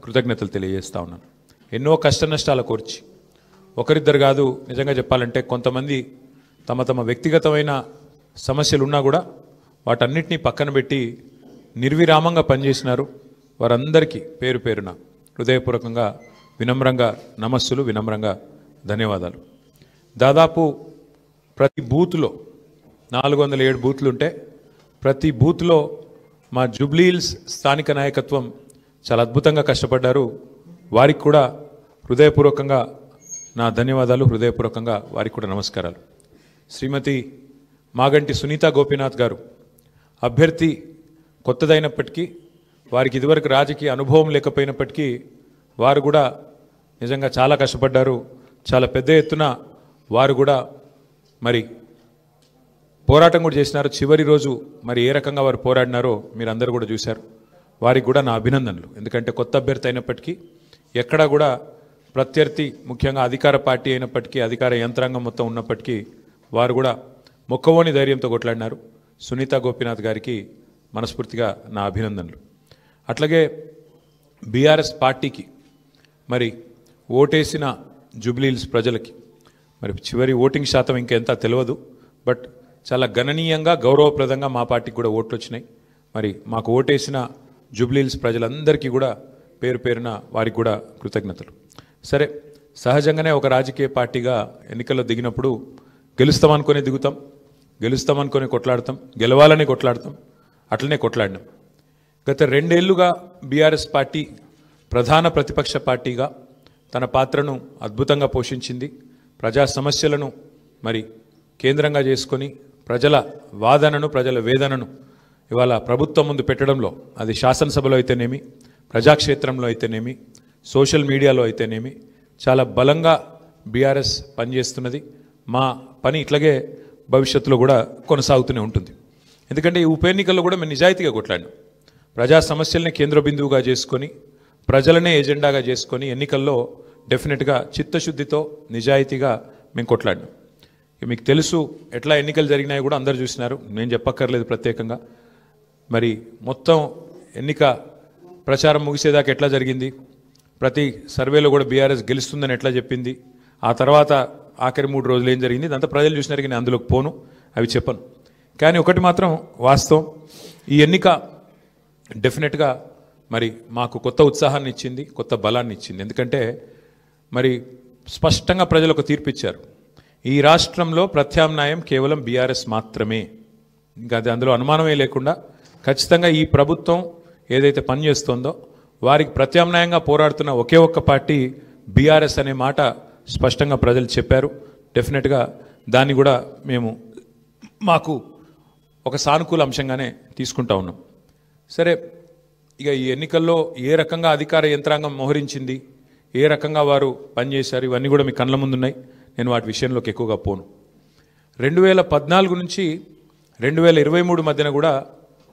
కృతజ్ఞతలు తెలియజేస్తా ఉన్నాను. ఎన్నో కష్ట నష్టాల కోర్చి ఒకరిద్దరు కాదు, నిజంగా చెప్పాలంటే కొంతమంది తమ తమ వ్యక్తిగతమైన సమస్యలు ఉన్నా కూడా వాటన్నిటినీ పక్కన పెట్టి నిర్విరామంగా పనిచేసినారు. వారందరికీ పేరు పేరున హృదయపూర్వకంగా వినమ్రంగా నమస్సులు, వినమ్రంగా ధన్యవాదాలు. దాదాపు ప్రతి బూత్లో 407 బూత్లు ఉంటే ప్రతి బూత్లో మా జూబ్లీహిల్స్ స్థానిక నాయకత్వం చాలా అద్భుతంగా కష్టపడ్డారు. వారికి కూడా హృదయపూర్వకంగా నా ధన్యవాదాలు, హృదయపూర్వకంగా వారికి కూడా నమస్కారాలు. శ్రీమతి మాగంటి సునీత గోపీనాథ్ గారు అభ్యర్థి కొత్తదైనప్పటికీ, వారికి ఇదివరకు రాజకీయ అనుభవం లేకపోయినప్పటికీ వారు కూడా నిజంగా చాలా కష్టపడ్డారు. చాలా పెద్ద ఎత్తున వారు కూడా మరి పోరాటం కూడా చేసినారు. చివరి రోజు మరి ఏ రకంగా వారు పోరాడినారో మీరు అందరూ కూడా చూశారు. వారికి కూడా నా అభినందనలు. ఎందుకంటే కొత్త అభ్యర్థి అయినప్పటికీ, ఎక్కడా కూడా ప్రత్యర్థి ముఖ్యంగా అధికార పార్టీ అయినప్పటికీ, అధికార యంత్రాంగం మొత్తం ఉన్నప్పటికీ వారు కూడా మొక్కవోని ధైర్యంతో కొట్లాడినారు. సునీత గోపీనాథ్ గారికి మనస్ఫూర్తిగా నా అభినందనలు. అట్లాగే బీఆర్ఎస్ పార్టీకి మరి ఓటేసిన జూబ్లీహిల్స్ ప్రజలకి మరి చివరి ఓటింగ్ శాతం ఇంకెంత తెలియదు, బట్ చాలా గణనీయంగా గౌరవప్రదంగా మా పార్టీకి కూడా ఓట్లు వచ్చినాయి. మరి మాకు ఓటేసిన జూబ్లీహిల్స్ ప్రజలందరికీ కూడా పేరు పేరున వారికి కూడా కృతజ్ఞతలు. సరే, సహజంగానే ఒక రాజకీయ పార్టీగా ఎన్నికల్లో దిగినప్పుడు గెలుస్తామనుకొని దిగుతాం, గెలుస్తామనుకొని కొట్లాడతాం, గెలవాలని కొట్లాడతాం. అట్లనే కొట్లాడినాం. గత 2 ఏళ్లుగా బీఆర్ఎస్ పార్టీ ప్రధాన ప్రతిపక్ష పార్టీగా తన పాత్రను అద్భుతంగా పోషించింది. ప్రజా సమస్యలను మరి కేంద్రంగా చేసుకొని ప్రజల వాదనను, ప్రజల వేదనను ఇవాళ ప్రభుత్వం ముందు పెట్టడంలో, అది శాసనసభలో అయితేనేమి, ప్రజాక్షేత్రంలో అయితేనేమి, సోషల్ మీడియాలో అయితేనేమి చాలా బలంగా బీఆర్ఎస్ పనిచేస్తున్నది. మా పని ఇట్లాగే భవిష్యత్తులో కూడా కొనసాగుతూనే ఉంటుంది. ఎందుకంటే ఈ ఉప ఎన్నికల్లో కూడా మేము నిజాయితీగా కొట్లాడినాం. ప్రజా సమస్యల్ని కేంద్ర బిందువుగా చేసుకొని, ప్రజలనే ఎజెండాగా చేసుకొని ఎన్నికల్లో డెఫినెట్గా చిత్తశుద్ధితో నిజాయితీగా మేము కొట్లాడినాం. మీకు తెలుసు ఎట్లా ఎన్నికలు జరిగినాయి కూడా అందరు చూసినారు, నేను చెప్పక్కర్లేదు ప్రత్యేకంగా. మరి మొత్తం ఎన్నిక ప్రచారం ముగిసేదాకా ఎట్లా జరిగింది, ప్రతి సర్వేలో కూడా బీఆర్ఎస్ గెలుస్తుందని ఎట్లా చెప్పింది, ఆ తర్వాత ఆఖరి 3 రోజులు ఏం జరిగింది, ఇదంతా ప్రజలు చూసినారు. కానీ అందులోకి పోను, అవి చెప్పను. కానీ ఒకటి మాత్రం వాస్తవం, ఈ ఎన్నిక డెఫినెట్గా మరి మాకు కొత్త ఉత్సాహాన్ని ఇచ్చింది, కొత్త బలాన్ని ఇచ్చింది. ఎందుకంటే మరి స్పష్టంగా ప్రజలు ఒక తీర్పు ఇచ్చారు. ఈ రాష్ట్రంలో ప్రత్యామ్నాయం కేవలం బీఆర్ఎస్ మాత్రమే. ఇంకా అది అందులో అనుమానమే లేకుండా ఖచ్చితంగా ఈ ప్రభుత్వం ఏదైతే పనిచేస్తుందో వారికి ప్రత్యామ్నాయంగా పోరాడుతున్న ఒకే ఒక్క పార్టీ బీఆర్ఎస్ అనే మాట స్పష్టంగా ప్రజలు చెప్పారు. డెఫినెట్గా దాన్ని కూడా మేము మాకు ఒక సానుకూల అంశంగానే తీసుకుంటా ఉన్నాం. సరే, ఇక ఈ ఎన్నికల్లో ఏ రకంగా అధికార యంత్రాంగం మోహరించింది, ఏ రకంగా వారు పనిచేశారు, ఇవన్నీ కూడా మీ కళ్ళ ముందున్నాయి. నేను వాటి విషయంలోకి ఎక్కువగా పోను. 2014 నుంచి 2023 మధ్యన కూడా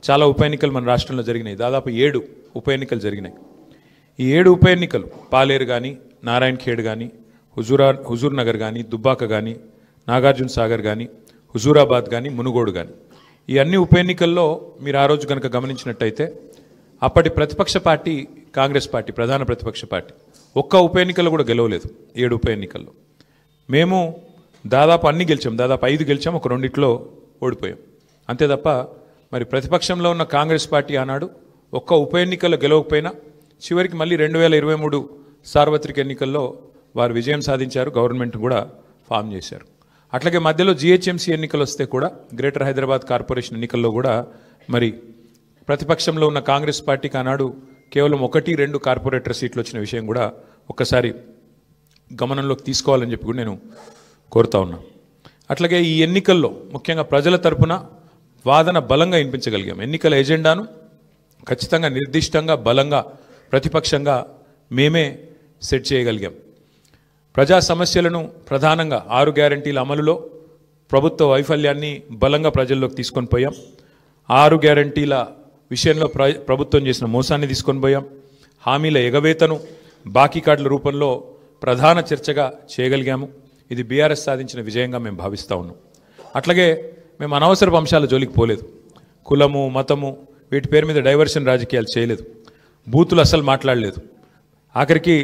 చాలా ఉప ఎన్నికలు మన రాష్ట్రంలో జరిగినాయి. దాదాపు 7 ఉప ఎన్నికలు జరిగినాయి. ఈ 7 ఉప ఎన్నికలు పాలేరు కానీ, నారాయణ ఖేడ్ కానీ, హుజూర్ నగర్ కానీ, దుబ్బాక కానీ, నాగార్జున సాగర్ కానీ, హుజూరాబాద్ కానీ, మునుగోడు కానీ, ఈ అన్ని ఉప ఎన్నికల్లో మీరు ఆ రోజు కనుక గమనించినట్టయితే అప్పటి ప్రతిపక్ష పార్టీ కాంగ్రెస్ పార్టీ, ప్రధాన ప్రతిపక్ష పార్టీ, ఒక్క ఉప ఎన్నికల్లో కూడా గెలవలేదు. 7 ఉప ఎన్నికల్లో మేము దాదాపు అన్ని గెలిచాం. దాదాపు 5 గెలిచాం, ఒక 2 ఓడిపోయాం. అంతే తప్ప మరి ప్రతిపక్షంలో ఉన్న కాంగ్రెస్ పార్టీ ఆనాడు ఒక్క ఉప ఎన్నికల్లో గెలవకపోయినా చివరికి మళ్ళీ 2023 సార్వత్రిక ఎన్నికల్లో వారు విజయం సాధించారు, గవర్నమెంట్ కూడా ఫామ్ చేశారు. అట్లాగే మధ్యలో జిహెచ్ఎంసీ ఎన్నికలు వస్తే కూడా, గ్రేటర్ హైదరాబాద్ కార్పొరేషన్ ఎన్నికల్లో కూడా మరి ప్రతిపక్షంలో ఉన్న కాంగ్రెస్ పార్టీకి ఆనాడు కేవలం 1-2 కార్పొరేటర్ సీట్లు వచ్చిన విషయం కూడా ఒక్కసారి గమనంలోకి తీసుకోవాలని చెప్పి కూడా నేను కోరుతా ఉన్నా. అట్లాగే ఈ ఎన్నికల్లో ముఖ్యంగా ప్రజల తరపున వాదన బలంగా వినిపించగలిగాం. ఎన్నికల ఎజెండాను ఖచ్చితంగా నిర్దిష్టంగా బలంగా ప్రతిపక్షంగా మేమే సెట్ చేయగలిగాం. ప్రజా సమస్యలను ప్రధానంగా 6 గ్యారంటీల అమలులో ప్రభుత్వ వైఫల్యాన్ని బలంగా ప్రజల్లోకి తీసుకొని పోయాం. 6 గ్యారంటీల విషయంలో ప్రభుత్వం చేసిన మోసాన్ని తీసుకొని పోయాం. హామీల ఎగవేతను బాకీ కార్డుల రూపంలో ప్రధాన చర్చగా చేయగలిగాము. ఇది బీఆర్ఎస్ సాధించిన విజయంగా మేము భావిస్తూ ఉన్నాం. అట్లాగే మేము అనవసరపు అంశాల జోలికి పోలేదు. కులము, మతము వీటి పేరు మీద డైవర్షన్ రాజకీయాలు చేయలేదు. బూతులు అస్సలు మాట్లాడలేదు. ఆఖరికి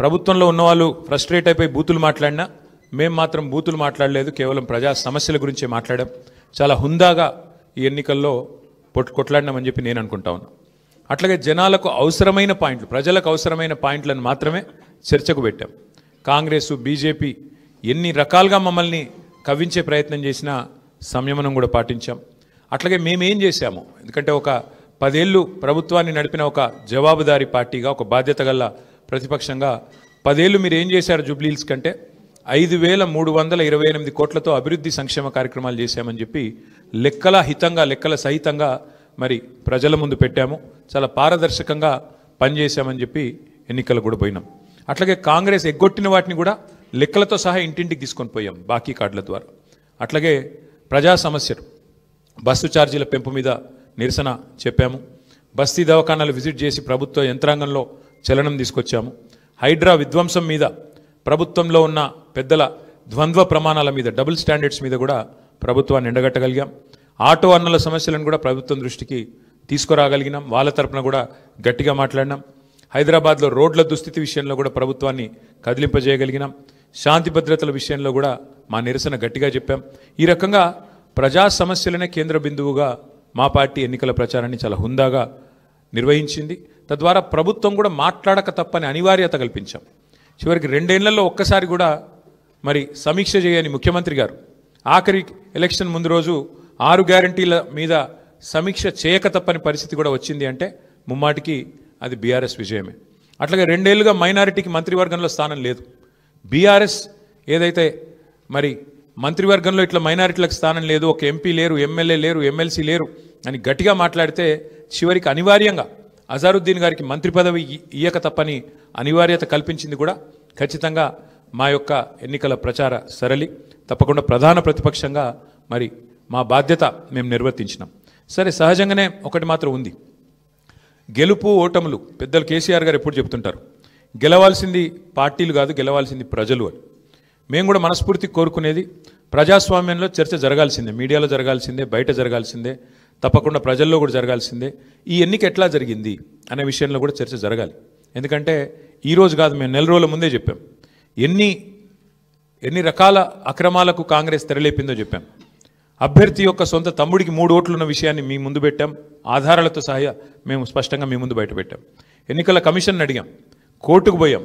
ప్రభుత్వంలో ఉన్నవాళ్ళు ఫ్రస్ట్రేట్ అయిపోయి బూతులు మాట్లాడినా మేము మాత్రం బూతులు మాట్లాడలేదు, కేవలం ప్రజా సమస్యల గురించే మాట్లాడాం. చాలా హుందాగా ఈ ఎన్నికల్లో కొట్లాడినామని చెప్పి నేను అనుకుంటా ఉన్నా. అట్లాగే జనాలకు అవసరమైన పాయింట్లు, ప్రజలకు అవసరమైన పాయింట్లను మాత్రమే చర్చకు పెట్టాం. కాంగ్రెస్ బీజేపీ ఎన్ని రకాలుగా మమ్మల్ని కవ్వించే ప్రయత్నం చేసినా సంయమనం కూడా పాటించాం. అట్లాగే మేమేం చేశాము, ఎందుకంటే ఒక 10 ఏళ్ళు ప్రభుత్వాన్ని నడిపిన ఒక జవాబుదారీ పార్టీగా, ఒక బాధ్యత గల ప్రతిపక్షంగా 10 ఏళ్ళు మీరు ఏం చేశారు జూబ్లీహిల్స్ కంటే 5,328 కోట్లతో అభివృద్ధి సంక్షేమ కార్యక్రమాలు చేశామని చెప్పి లెక్కల సహితంగా మరి ప్రజల ముందు పెట్టాము. చాలా పారదర్శకంగా పనిచేశామని చెప్పి ఎన్నికలు కూడా పోయినాం. అట్లాగే కాంగ్రెస్ ఎగ్గొట్టిన వాటిని కూడా లెక్కలతో సహా ఇంటింటికి తీసుకొని పోయాం బాకీ కార్డుల ద్వారా. అట్లాగే ప్రజా సమస్యలు, బస్సు ఛార్జీల పెంపు మీద నిరసన చెప్పాము. బస్తీ దవాఖానాలు విజిట్ చేసి ప్రభుత్వ యంత్రాంగంలో చలనం తీసుకొచ్చాము. హైడ్రా విధ్వంసం మీద, ప్రభుత్వంలో ఉన్న పెద్దల ద్వంద్వ ప్రమాణాల మీద, డబుల్ స్టాండర్డ్స్ మీద కూడా ప్రభుత్వాన్ని ఎండగట్టగలిగాం. ఆటో అన్నల సమస్యలను కూడా ప్రభుత్వం దృష్టికి తీసుకురాగలిగినాం. వాళ్ళ తరపున కూడా గట్టిగా మాట్లాడినాం. హైదరాబాద్లో రోడ్ల దుస్థితి విషయంలో కూడా ప్రభుత్వాన్ని కదిలింపజేయగలిగినాం. శాంతి భద్రతల విషయంలో కూడా మా నిరసన గట్టిగా చెప్పాం. ఈ రకంగా ప్రజా సమస్యలనే కేంద్ర బిందువుగా మా పార్టీ ఎన్నికల ప్రచారాన్ని చాలా హుందాగా నిర్వహించింది. తద్వారా ప్రభుత్వం కూడా మాట్లాడక తప్పని అనివార్యత కల్పించాం. చివరికి 2 ఏళ్లలో ఒక్కసారి కూడా మరి సమీక్ష చేయని ముఖ్యమంత్రి గారు ఆఖరి ఎలక్షన్ ముందు రోజు 6 గ్యారంటీల మీద సమీక్ష చేయక తప్పని పరిస్థితి కూడా వచ్చింది అంటే ముమ్మాటికి అది బీఆర్ఎస్ విజయమే. అట్లాగే 2 ఏళ్లుగా మైనారిటీకి మంత్రివర్గంలో స్థానం లేదు. బీఆర్ఎస్ ఏదైతే మరి మంత్రివర్గంలో ఇట్లా మైనారిటీలకు స్థానం లేదు, ఒక ఎంపీ లేరు, ఎమ్మెల్యే లేరు, ఎమ్మెల్సీ లేరు అని గట్టిగా మాట్లాడితే చివరికి అనివార్యంగా అజారుద్దీన్ గారికి మంత్రి పదవి ఇయ్యక తప్పని అనివార్యత కల్పించింది కూడా ఖచ్చితంగా మా యొక్క ఎన్నికల ప్రచార సరళి. తప్పకుండా ప్రధాన ప్రతిపక్షంగా మరి మా బాధ్యత మేము నిర్వర్తించినాం. సరే, సహజంగానే ఒకటి మాత్రం ఉంది, గెలుపు ఓటములు పెద్దలు కేసీఆర్ గారు ఎప్పుడు చెప్తుంటారు, గెలవాల్సింది పార్టీలు కాదు, గెలవాల్సింది ప్రజలు అని. మేము కూడా మనస్ఫూర్తి కోరుకునేది ప్రజాస్వామ్యంలో చర్చ జరగాల్సిందే, మీడియాలో జరగాల్సిందే, బయట జరగాల్సిందే, తప్పకుండా ప్రజల్లో కూడా జరగాల్సిందే. ఈ ఎన్నిక ఎట్లా జరిగింది అనే విషయంలో కూడా చర్చ జరగాలి. ఎందుకంటే ఈరోజు కాదు, మేము 4 రోజుల ముందే చెప్పాం ఎన్ని రకాల అక్రమాలకు కాంగ్రెస్ తెరలేపిందో చెప్పాం. అభ్యర్థి యొక్క సొంత తమ్ముడికి 3 ఓట్లు ఉన్న విషయాన్ని మీ ముందు పెట్టాం. ఆధారాలతో సహా మేము స్పష్టంగా మీ ముందు బయట పెట్టాం. ఎన్నికల కమిషన్ అడిగాం, కోర్టుకు పోయాం.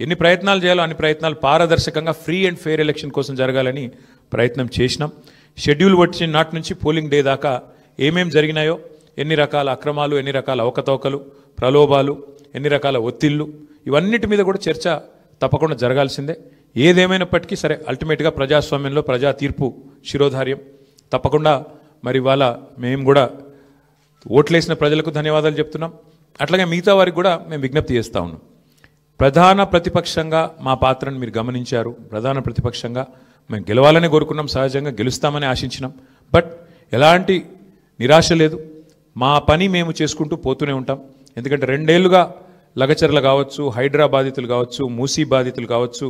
ఎన్ని ప్రయత్నాలు చేయాలో అన్ని ప్రయత్నాలు పారదర్శకంగా ఫ్రీ అండ్ ఫెయిర్ ఎలక్షన్ కోసం జరగాలని ప్రయత్నం చేసినాం. షెడ్యూల్ వచ్చిన నాటి నుంచి పోలింగ్ డే దాకా ఏమేం జరిగినాయో, ఎన్ని రకాల అక్రమాలు, ఎన్ని రకాల అవకతవకలు, ప్రలోభాలు, ఎన్ని రకాల ఒత్తిళ్లు, ఇవన్నిటి మీద కూడా చర్చ తప్పకుండా జరగాల్సిందే. ఏదేమైనప్పటికీ సరే, అల్టిమేట్గా ప్రజాస్వామ్యంలో ప్రజా తీర్పు శిరోధార్యం. తప్పకుండా మరి ఇవాళ మేము కూడా ఓట్లేసిన ప్రజలకు ధన్యవాదాలు చెప్తున్నాం. అట్లాగే మిగతా వారికి కూడా మేము విజ్ఞప్తి చేస్తూ ఉన్నాం. ప్రధాన ప్రతిపక్షంగా మా పాత్రను మీరు గమనించారు. ప్రధాన ప్రతిపక్షంగా మేము గెలవాలని కోరుకున్నాం, సహజంగా గెలుస్తామని ఆశించినాం. బట్ ఎలాంటి నిరాశ లేదు, మా పని మేము చేసుకుంటూ పోతూనే ఉంటాం. ఎందుకంటే 2 ఏళ్లుగా లగచర్ల కావచ్చు, హైడ్రా బాధితులు కావచ్చు, మూసీ బాధితులు కావచ్చు,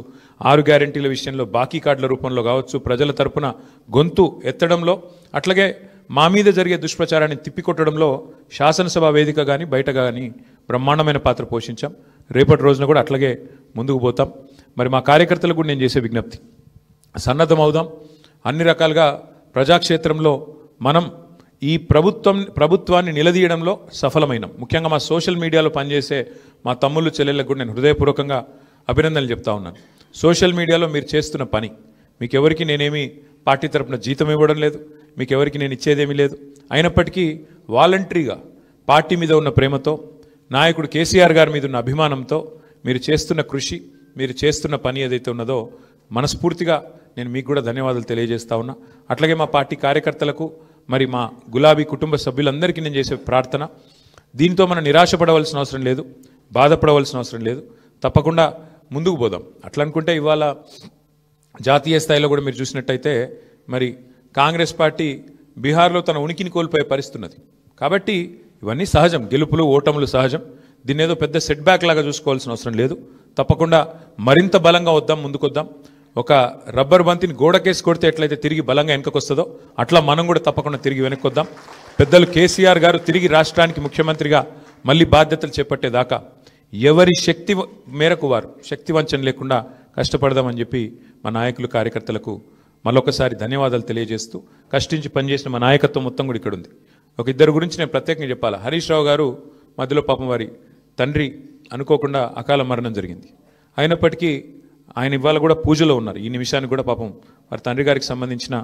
6 గ్యారంటీల విషయంలో బాకీ కార్డుల రూపంలో కావచ్చు, ప్రజల తరపున గొంతు ఎత్తడంలో, అట్లాగే మా మీద జరిగే దుష్ప్రచారాన్ని తిప్పికొట్టడంలో శాసనసభ వేదిక కానీ బయట కానీ బ్రహ్మాండమైన పాత్ర పోషించాం. రేపటి రోజున కూడా అట్లాగే ముందుకు పోతాం. మరి మా కార్యకర్తలకు కూడా నేను చేసే విజ్ఞప్తి, సన్నద్ధం అవుదాం. అన్ని రకాలుగా ప్రజాక్షేత్రంలో మనం ఈ ప్రభుత్వాన్ని నిలదీయడంలో సఫలమైనాం. ముఖ్యంగా మా సోషల్ మీడియాలో పనిచేసే మా తమ్ముళ్ళు చెల్లెళ్ళకు కూడా నేను హృదయపూర్వకంగా అభినందనలు చెప్తా ఉన్నాను. సోషల్ మీడియాలో మీరు చేస్తున్న పని, మీకెవరికి నేనేమి పార్టీ తరపున జీతం ఇవ్వడం లేదు, మీకెవరికి నేను ఇచ్చేదేమీ లేదు. అయినప్పటికీ వాలంటరీగా పార్టీ మీద ఉన్న ప్రేమతో, నాయకుడు కేసీఆర్ గారి మీద ఉన్న అభిమానంతో మీరు చేస్తున్న కృషి, మీరు చేస్తున్న పని ఏదైతే ఉన్నదో మనస్ఫూర్తిగా నేను మీకు కూడా ధన్యవాదాలు తెలియజేస్తా ఉన్నా. అట్లాగే మా పార్టీ కార్యకర్తలకు, మరి మా గులాబీ కుటుంబ సభ్యులందరికీ నేను చేసే ప్రార్థన, దీంతో మనం నిరాశపడవలసిన అవసరం లేదు, బాధపడవలసిన అవసరం లేదు. తప్పకుండా ముందుకు పోదాం. అట్లా అనుకుంటే ఇవాళ జాతీయ స్థాయిలో కూడా మీరు చూసినట్టయితే మరి కాంగ్రెస్ పార్టీ బీహార్లో తన ఉనికిని కోల్పోయే పరిస్థితి ఉన్నది. కాబట్టి ఇవన్నీ సహజం, గెలుపులు ఓటములు సహజం. దీన్ని ఏదో పెద్ద సెట్ బ్యాక్ లాగా చూసుకోవాల్సిన అవసరం లేదు. తప్పకుండా మరింత బలంగా వద్దాం, ముందుకొద్దాం. ఒక రబ్బర్ బంతిని గోడకేసి కొడితే ఎట్లయితే తిరిగి బలంగా వెనకకు వస్తుందో అట్లా మనం కూడా తప్పకుండా తిరిగి వెనక్కొద్దాం. పెద్దలు కేసీఆర్ గారు తిరిగి రాష్ట్రానికి ముఖ్యమంత్రిగా మళ్ళీ బాధ్యతలు చేపట్టేదాకా ఎవరి శక్తి మేరకు వారు శక్తి వంచన లేకుండా కష్టపడదామని చెప్పి మా నాయకులు కార్యకర్తలకు మరొకసారి ధన్యవాదాలు తెలియజేస్తూ కష్టించి పనిచేసిన మా నాయకత్వం మొత్తం కూడా ఇక్కడ ఉంది. ఒక ఇద్దరు గురించి నేను ప్రత్యేకంగా చెప్పాలి. హరీష్ రావు గారు మధ్యలో పాపం వారి తండ్రి అనుకోకుండా అకాల మరణం జరిగింది. అయినప్పటికీ ఆయన ఇవాళ కూడా పూజలో ఉన్నారు. ఈ నిమిషానికి కూడా పాపం వారి తండ్రి గారికి సంబంధించిన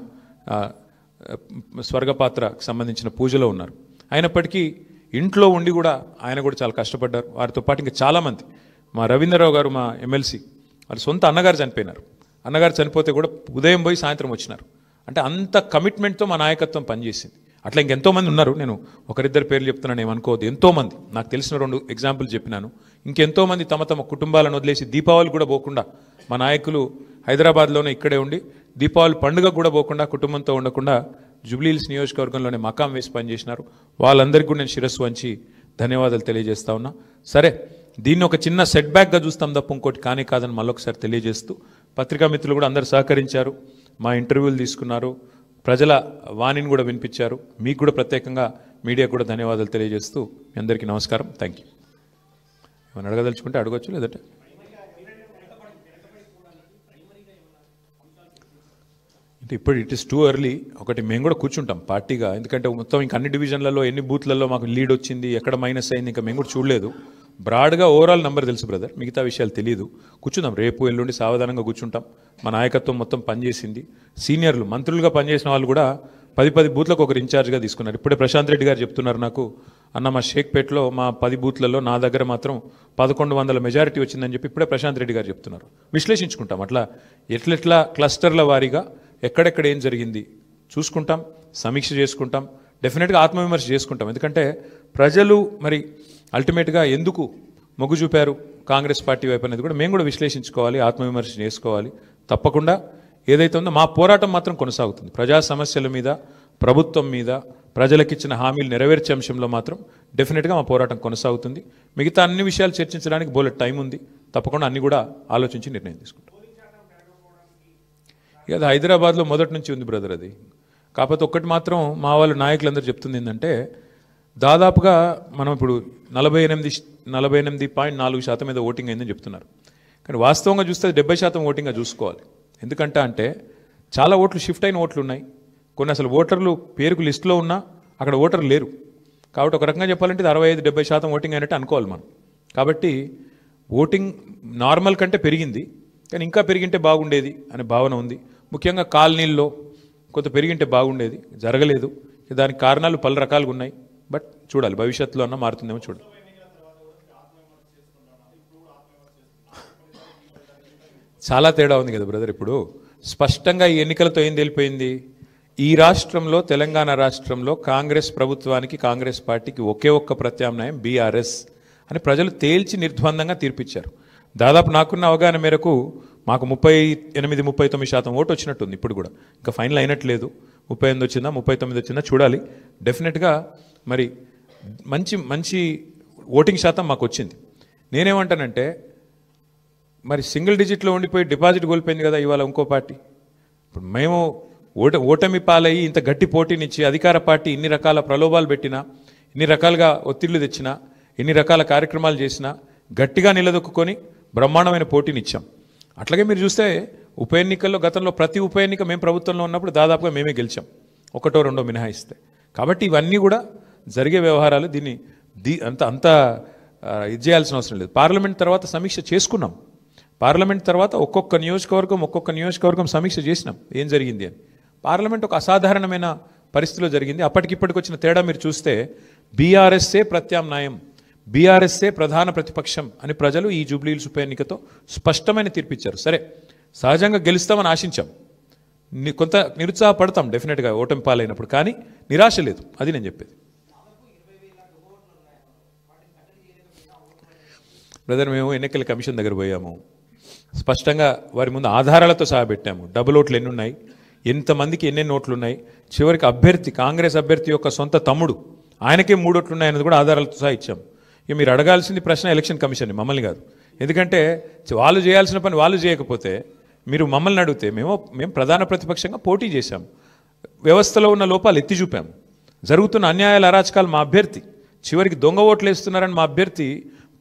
స్వర్గపాత్రకు సంబంధించిన పూజలో ఉన్నారు. అయినప్పటికీ ఇంట్లో ఉండి కూడా ఆయన కూడా చాలా కష్టపడ్డారు. వారితో పాటు ఇంకా చాలామంది, మా రవీంద్రరావు గారు మా ఎమ్మెల్సీ, వారి సొంత అన్నగారు చనిపోయినారు. అన్నగారు చనిపోతే కూడా ఉదయం పోయి సాయంత్రం వచ్చినారు. అంటే అంత కమిట్మెంట్తో మా నాయకత్వం పనిచేసింది. అట్లా ఇంకెంతోమంది ఉన్నారు. నేను ఒకరిద్దరు పేర్లు చెప్తున్నాను, ఏమనుకోవద్దు. ఎంతోమంది నాకు తెలిసిన 2 ఎగ్జాంపుల్ చెప్పినాను. ఇంకెంతోమంది తమ తమ కుటుంబాలను వదిలేసి దీపావళి కూడా పోకుండా మా నాయకులు హైదరాబాద్లోనే ఇక్కడే ఉండి దీపావళి పండుగ కూడా పోకుండా కుటుంబంతో ఉండకుండా జూబ్లీహిల్స్ నియోజకవర్గంలోనే మకాం వేసి పనిచేసినారు. వాళ్ళందరికీ కూడా నేను శిరస్సు వంచి ధన్యవాదాలు తెలియజేస్తా ఉన్నా. సరే, దీన్ని ఒక చిన్న సెట్ బ్యాక్గా చూస్తాం తప్ప ఇంకోటి కానీ కాదని మళ్ళొకసారి తెలియజేస్తూ, పత్రికా మిత్రులు కూడా అందరు సహకరించారు, మా ఇంటర్వ్యూలు తీసుకున్నారు, ప్రజల వాణిని కూడా వినిపించారు. మీకు కూడా ప్రత్యేకంగా మీడియా కూడా ధన్యవాదాలు తెలియజేస్తూ మీ అందరికీ నమస్కారం. Thank you. ఏమైనా అడగదలుచుకుంటే అడగచ్చు, లేదంటే అంటే ఇప్పుడు ఇట్ ఇస్ టూ ఎర్లీ. ఒకటి మేము కూడా కూర్చుంటాం పార్టీగా, ఎందుకంటే మొత్తం ఇంకా అన్ని డివిజన్లలో ఎన్ని బూత్లలో మాకు లీడ్ వచ్చింది, ఎక్కడ మైనస్ అయింది, ఇంకా మేము కూడా చూడలేదు. బ్రాడ్గా ఓవరాల్ నెంబర్ తెలుసు బ్రదర్, మిగతా విషయాలు తెలియదు. కూర్చుందాం, రేపు ఎల్లుండి సావధానంగా కూర్చుంటాం. మా నాయకత్వం మొత్తం పనిచేసింది. సీనియర్లు మంత్రులుగా పనిచేసిన వాళ్ళు కూడా 10 బూత్లకు ఒకరు ఇన్ఛార్జ్గా తీసుకున్నారు. ఇప్పుడే ప్రశాంత్ రెడ్డి గారు చెప్తున్నారు నాకు, అన్న మా షేక్పేట్లో మా 10 బూత్లలో నా దగ్గర మాత్రం 1100 మెజారిటీ వచ్చిందని చెప్పి ఇప్పుడే ప్రశాంత్ రెడ్డి గారు చెప్తున్నారు. విశ్లేషించుకుంటాం, అట్లా ఎట్లెట్లా క్లస్టర్ల వారీగా ఎక్కడెక్కడ ఏం జరిగింది చూసుకుంటాం, సమీక్ష చేసుకుంటాం, డెఫినెట్గా ఆత్మవిమర్శ చేసుకుంటాం. ఎందుకంటే ప్రజలు మరి అల్టిమేట్గా ఎందుకు మొగ్గు చూపారు కాంగ్రెస్ పార్టీ వైపు అనేది కూడా మేము కూడా విశ్లేషించుకోవాలి, ఆత్మవిమర్శ చేసుకోవాలి. తప్పకుండా ఏదైతే ఉందో మా పోరాటం మాత్రం కొనసాగుతుంది. ప్రజా సమస్యల మీద, ప్రభుత్వం మీద, ప్రజలకిచ్చిన హామీలు నెరవేర్చే అంశంలో మాత్రం డెఫినెట్గా మా పోరాటం కొనసాగుతుంది. మిగతా అన్ని విషయాలు చర్చించడానికి బోలెట్ టైం ఉంది. తప్పకుండా అన్ని కూడా ఆలోచించి నిర్ణయం తీసుకుంటాం. అది హైదరాబాద్లో మొదటి నుంచి ఉంది బ్రదర్ అది. కాకపోతే ఒక్కటి మాత్రం మా వాళ్ళు నాయకులందరూ చెప్తుంది ఏంటంటే, దాదాపుగా మనం ఇప్పుడు 48.4% మీద ఓటింగ్ అయిందని చెప్తున్నారు. కానీ వాస్తవంగా చూస్తే 70% ఓటింగ్గా చూసుకోవాలి. ఎందుకంటే అంటే చాలా ఓట్లు షిఫ్ట్ అయిన ఓట్లు ఉన్నాయి, కొన్ని అసలు ఓటర్లు పేరుకు లిస్టులో ఉన్నా అక్కడ ఓటర్లు లేరు. కాబట్టి ఒక రకంగా చెప్పాలంటే ఇది 65-70% ఓటింగ్ అయినట్టు అనుకోవాలి మనం. కాబట్టి ఓటింగ్ నార్మల్ కంటే పెరిగింది, కానీ ఇంకా పెరిగింటే బాగుండేది అనే భావన ఉంది. ముఖ్యంగా కాలనీల్లో కొంత పెరిగింటే బాగుండేది, జరగలేదు. దానికి కారణాలు పలు రకాలుగా ఉన్నాయి. బట్ చూడాలి, భవిష్యత్తులో అన్న మారుతుందేమో చూడాలి. చాలా తేడా ఉంది కదా బ్రదర్. ఇప్పుడు స్పష్టంగా ఈ ఎన్నికలతో ఏం తెలిపోయింది, ఈ రాష్ట్రంలో, తెలంగాణ రాష్ట్రంలో కాంగ్రెస్ ప్రభుత్వానికి, కాంగ్రెస్ పార్టీకి ఒకే ఒక్క ప్రత్యామ్నాయం బీఆర్ఎస్ అని ప్రజలు తేల్చి నిర్ద్వందంగా తీర్పిచ్చారు. దాదాపు నాకున్న అవగాహన మేరకు మాకు 38-39% ఓటు వచ్చినట్టుంది. ఇప్పుడు కూడా ఇంకా ఫైనల్ అయినట్లేదు. 38 వచ్చిందా 39 వచ్చిందా చూడాలి. డెఫినెట్గా మరి మంచి ఓటింగ్ శాతం మాకు వచ్చింది. నేనేమంటానంటే, మరి సింగిల్ డిజిట్లో ఉండిపోయి డిపాజిట్ కోల్పోయింది కదా ఇవాళ ఇంకో పార్టీ. ఇప్పుడు మేము ఓటమి పాలయ్యి ఇంత గట్టి పోటీనిచ్చి అధికార పార్టీ ఇన్ని రకాల ప్రలోభాలు పెట్టినా, ఇన్ని రకాలుగా ఒత్తిళ్లు తెచ్చినా, ఎన్ని రకాల కార్యక్రమాలు చేసినా గట్టిగా నిలదొక్కుని బ్రహ్మాండమైన పోటీనిచ్చాం. అట్లాగే మీరు చూస్తే ఉప ఎన్నికల్లో గతంలో ప్రతి ఉప ఎన్నిక మేము ప్రభుత్వంలో ఉన్నప్పుడు దాదాపుగా మేమే గెలిచాం, 1-2 మినహాయిస్తే. కాబట్టి ఇవన్నీ కూడా జరిగే వ్యవహారాలు. దీన్ని అంత ఇది చేయాల్సిన అవసరం లేదు. పార్లమెంట్ తర్వాత సమీక్ష చేసుకున్నాం. పార్లమెంట్ తర్వాత ఒక్కొక్క నియోజకవర్గం సమీక్ష చేసినాం ఏం జరిగింది అని. పార్లమెంట్ ఒక అసాధారణమైన పరిస్థితిలో జరిగింది. అప్పటికిప్పటికి వచ్చిన తేడా మీరు చూస్తే బీఆర్ఎస్ఏ ప్రత్యామ్నాయం, బీఆర్ఎస్ఏ ప్రధాన ప్రతిపక్షం అని ప్రజలు ఈ జూబ్లీహిల్స్ ఉప ఎన్నికతో స్పష్టమైన తీర్పిచ్చారు. సరే, సహజంగా గెలుస్తామని ఆశించాం, కొంత నిరుత్సాహపడతాం డెఫినెట్గా ఓటమి పాలైనప్పుడు, కానీ నిరాశ లేదు. అది నేను చెప్పేది. బ్రదర్, మేము ఎన్నికల కమిషన్ దగ్గర పోయాము, స్పష్టంగా వారి ముందు ఆధారాలతో సహా పెట్టాము. డబుల్ ఓట్లు ఎన్ని ఉన్నాయి, ఎంతమందికి ఎన్నెన్ని ఓట్లు ఉన్నాయి, చివరికి అభ్యర్థి, కాంగ్రెస్ అభ్యర్థి యొక్క సొంత తమ్ముడు, ఆయనకే 3 ఓట్లు ఉన్నాయన్నది కూడా ఆధారాలతో సహా ఇచ్చాము. ఇక మీరు అడగాల్సింది ప్రశ్న ఎలక్షన్ కమిషన్ని, మమ్మల్ని కాదు. ఎందుకంటే వాళ్ళు చేయాల్సిన పని వాళ్ళు చేయకపోతే మీరు మమ్మల్ని అడిగితే మేము ప్రధాన ప్రతిపక్షంగా పోటీ చేశాము, వ్యవస్థలో ఉన్న లోపాలు ఎత్తి చూపాము, జరుగుతున్న అన్యాయాల అరాచకాలు మా అభ్యర్థి, చివరికి దొంగ ఓట్లు వేస్తున్నారని మా అభ్యర్థి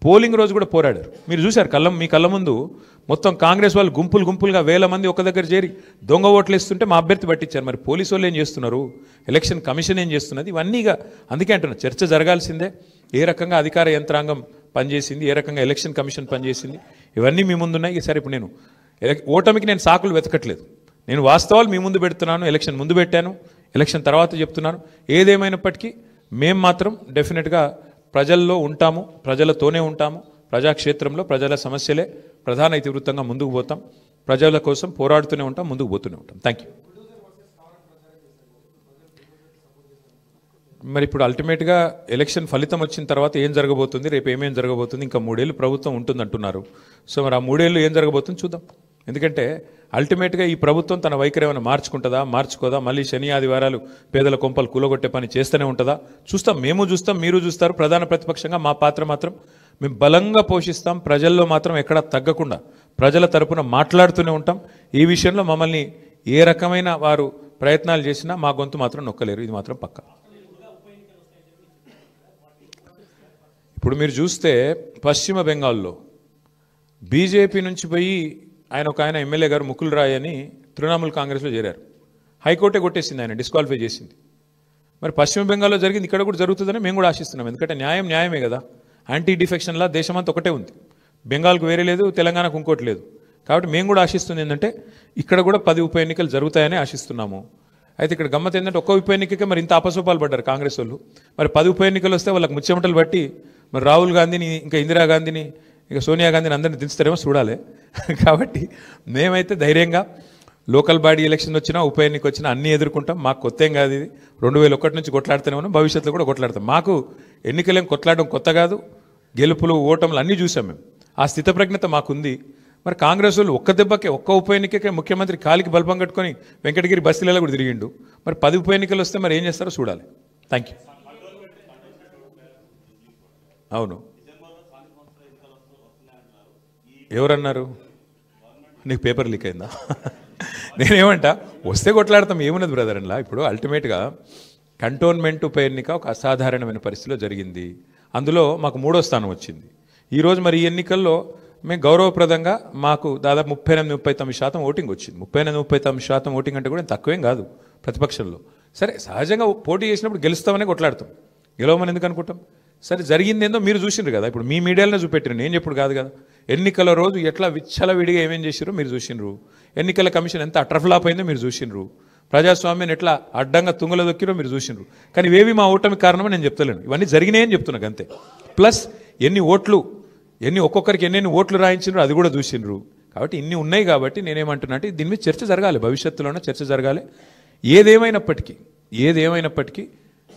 పోలింగ్ రోజు కూడా పోరాడారు. మీరు చూశారు మీ కళ్ళ ముందు మొత్తం కాంగ్రెస్ వాళ్ళు గుంపులుగా వేల మంది ఒక దగ్గర చేరి దొంగ ఓట్లు వేస్తుంటే మా అభ్యర్థి పట్టించారు. మరి పోలీసు వాళ్ళు ఏం చేస్తున్నారు, ఎలక్షన్ కమిషన్ ఏం చేస్తున్నది, ఇవన్నీగా అందుకే అంటున్నారు చర్చ జరగాల్సిందే. ఏ రకంగా అధికార యంత్రాంగం పనిచేసింది, ఏ రకంగా ఎలక్షన్ కమిషన్ పనిచేసింది, ఇవన్నీ మీ ముందున్నాయి. సరే ఇప్పుడు నేను ఓటమికి నేను సాకులు వెతకట్లేదు, నేను వాస్తవాలు మీ ముందు పెడుతున్నాను. ఎలక్షన్ ముందు పెట్టాను, ఎలక్షన్ తర్వాత చెప్తున్నాను. ఏదేమైనప్పటికీ మేము మాత్రం డెఫినెట్గా ప్రజల్లో ఉంటాము, ప్రజలతోనే ఉంటాము. ప్రజాక్షేత్రంలో ప్రజల సమస్యలే ప్రధాన ఇతివృత్తంగా ముందుకు పోతాం. ప్రజల కోసం పోరాడుతూనే ఉంటాం, ముందుకు పోతూనే ఉంటాం. Thank you. మరి ఇప్పుడు అల్టిమేట్గా ఎలక్షన్ ఫలితం వచ్చిన తర్వాత ఏం జరగబోతుంది, రేపు ఏమేం జరగబోతుంది, ఇంకా 3 ఏళ్ళు ప్రభుత్వం ఉంటుంది అంటున్నారు. సో మరి ఆ 3 ఏళ్ళు ఏం జరగబోతుంది చూద్దాం. ఎందుకంటే అల్టిమేట్గా ఈ ప్రభుత్వం తన వైఖరి ఏమైనా మార్చుకుంటుందా, మార్చుకోదా, మళ్ళీ శని ఆదివారాలు పేదల కొంపలు కూలగొట్టే పని చేస్తూనే ఉంటుందా చూస్తాం. మేము చూస్తాం, మీరు చూస్తారు. ప్రధాన ప్రతిపక్షంగా మా పాత్ర మాత్రం మేము బలంగా పోషిస్తాం. ప్రజల్లో మాత్రం ఎక్కడా తగ్గకుండా ప్రజల తరపున మాట్లాడుతూనే ఉంటాం. ఈ విషయంలో మమ్మల్ని ఏ రకమైన వారు ప్రయత్నాలు చేసినా మా గొంతు మాత్రం నొక్కలేరు, ఇది మాత్రం పక్కా. ఇప్పుడు మీరు చూస్తే పశ్చిమ బెంగాల్లో బీజేపీ నుంచి పోయి ఆయన ఎమ్మెల్యే గారు ముకుల్ రాయ్ అని తృణమూల్ కాంగ్రెస్లో చేరారు. హైకోర్టే కొట్టేసింది, ఆయన డిస్క్వాలిఫై చేసింది. మరి పశ్చిమ బెంగాల్లో జరిగింది ఇక్కడ కూడా జరుగుతుందని మేము కూడా ఆశిస్తున్నాం. ఎందుకంటే న్యాయమే కదా. యాంటీ డిఫెక్షన్లా దేశమంతా ఒకటే ఉంది, బెంగాల్కు వేరే లేదు, తెలంగాణకు ఇంకోటి లేదు. కాబట్టి మేము కూడా ఆశిస్తుంది ఏంటంటే ఇక్కడ కూడా 10 ఉప ఎన్నికలు జరుగుతాయని ఆశిస్తున్నాము. అయితే ఇక్కడ గమ్మత్ ఏంటంటే ఒక్క ఉప ఎన్నికకే మరి ఇంత అపసోపాలు పడ్డారు కాంగ్రెస్ వాళ్ళు. మరి 10 ఉప ఎన్నికలు వస్తే వాళ్ళకి ముచ్చెమటలు బట్టి మరి రాహుల్ గాంధీని, ఇంకా ఇందిరాగాంధీని, ఇక సోనియా గాంధీని అందరినీ దించుతారేమో చూడాలి. కాబట్టి మేమైతే ధైర్యంగా లోకల్ బాడీ ఎలక్షన్ వచ్చినా ఉప ఎన్నిక వచ్చినా అన్నీ ఎదుర్కొంటాం. మాకు కొత్త ఏం కాదు ఇది. 2001 నుంచి కొట్లాడుతూనే ఉన్నాం, భవిష్యత్తులో కూడా కొట్లాడతాం. మాకు ఎన్నికలేం కొట్లాడడం కొత్త కాదు, గెలుపులు ఓటములు అన్నీ చూసాం మేము. ఆ స్థితప్రజ్ఞత మాకుంది. మరి కాంగ్రెస్ వాళ్ళు ఒక్క దెబ్బకే, ఒక్క ఉప ఎన్నికకే ముఖ్యమంత్రి కాలికి బల్బం కట్టుకొని వెంకటగిరి బస్తీలలో కూడా తిరిగిండు. మరి 10 ఉప ఎన్నికలు వస్తే మరి ఏం చేస్తారో చూడాలి. Thank you. అవును, ఎవరన్నారు? నీకు పేపర్ లీక్ అయిందా? నేనేమంటా, వస్తే కొట్లాడతాం, ఏమున్నది బ్రదర్ అలా. ఇప్పుడు అల్టిమేట్గా కంటోన్మెంట్ ఉప ఎన్నిక ఒక అసాధారణమైన పరిస్థితిలో జరిగింది. అందులో మాకు 3వ స్థానం వచ్చింది. ఈరోజు మరి ఈ ఎన్నికల్లో మేము గౌరవప్రదంగా మాకు దాదాపు 38-39% ఓటింగ్ వచ్చింది. 38-39% ఓటింగ్ అంటే కూడా తక్కువేం కాదు ప్రతిపక్షంలో. సరే, సహజంగా పోటీ చేసినప్పుడు గెలుస్తామనే కొట్లాడతాం, గెలవమని ఎందుకు అనుకుంటాం? సరే, జరిగింది ఏందో మీరు చూసిండ్రు కదా, ఇప్పుడు మీ మీడియాలోనే చూపెట్టిరు, నేను చెప్పుడు కాదు కదా. ఎన్నికల రోజు ఎట్లా విచ్చలవిడిగా ఏమేం చేసిరో మీరు చూసిండ్రు. ఎన్నికల కమిషన్ ఎంత అట్రఫ్లాప్ అయిందో మీరు చూసిండ్రు. ప్రజాస్వామ్యాన్ని ఎట్లా అడ్డంగా తుంగలో దొక్కిరో మీరు చూసిండ్రు. కానీ ఇవేవి మా ఓటమి కారణమని నేను చెప్తలేను, ఇవన్నీ జరిగినాయని చెప్తున్నాను అంతే. ప్లస్ ఒక్కొక్కరికి ఎన్ని ఓట్లు రాయించిండ్రు అది కూడా చూసిండ్రు. కాబట్టి ఇన్ని ఉన్నాయి. కాబట్టి నేనేమంటున్నా అంటే దీని మీద చర్చ జరగాలి, భవిష్యత్తులోనే చర్చ జరగాలి. ఏదేమైనప్పటికీ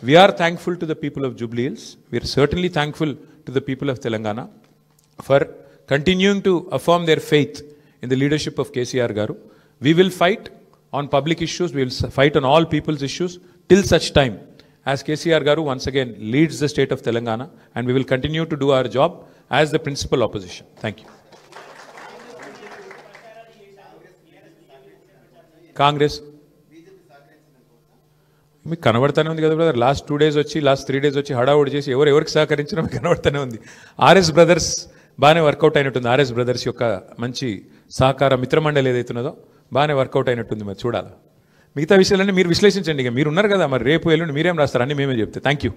we are thankful to the people of Jubilee Hills. We are certainly thankful to the people of Telangana for continuing to affirm their faith in the leadership of KCR Garu. We will fight on public issues, we will fight on all people's issues till such time as KCR Garu once again leads the state of Telangana, and we will continue to do our job as the principal opposition. Thank you. Congress మీకు కనబడతానే ఉంది కదా brother. Last 3 days వచ్చి హడావుడి చేసి ఎవరికి సహకరించినా మీకు కనబడతానే ఉంది. RS brothers బాగానే వర్కౌట్ అయినట్టుంది. ఆర్ఎస్ బ్రదర్స్ యొక్క మంచి సహకార మిత్రమండలి ఏదైతున్నదో బాగానే వర్కౌట్ అయినట్టుంది. మరి చూడాలి. మిగతా విషయాలన్నీ మీరు విశ్లేషించండి. ఇక మీరు ఉన్నారు కదా, మరి రేపు ఎల్లుండి మీరేం రాస్తారు అన్నీ మేమే చెప్తే. Thank you.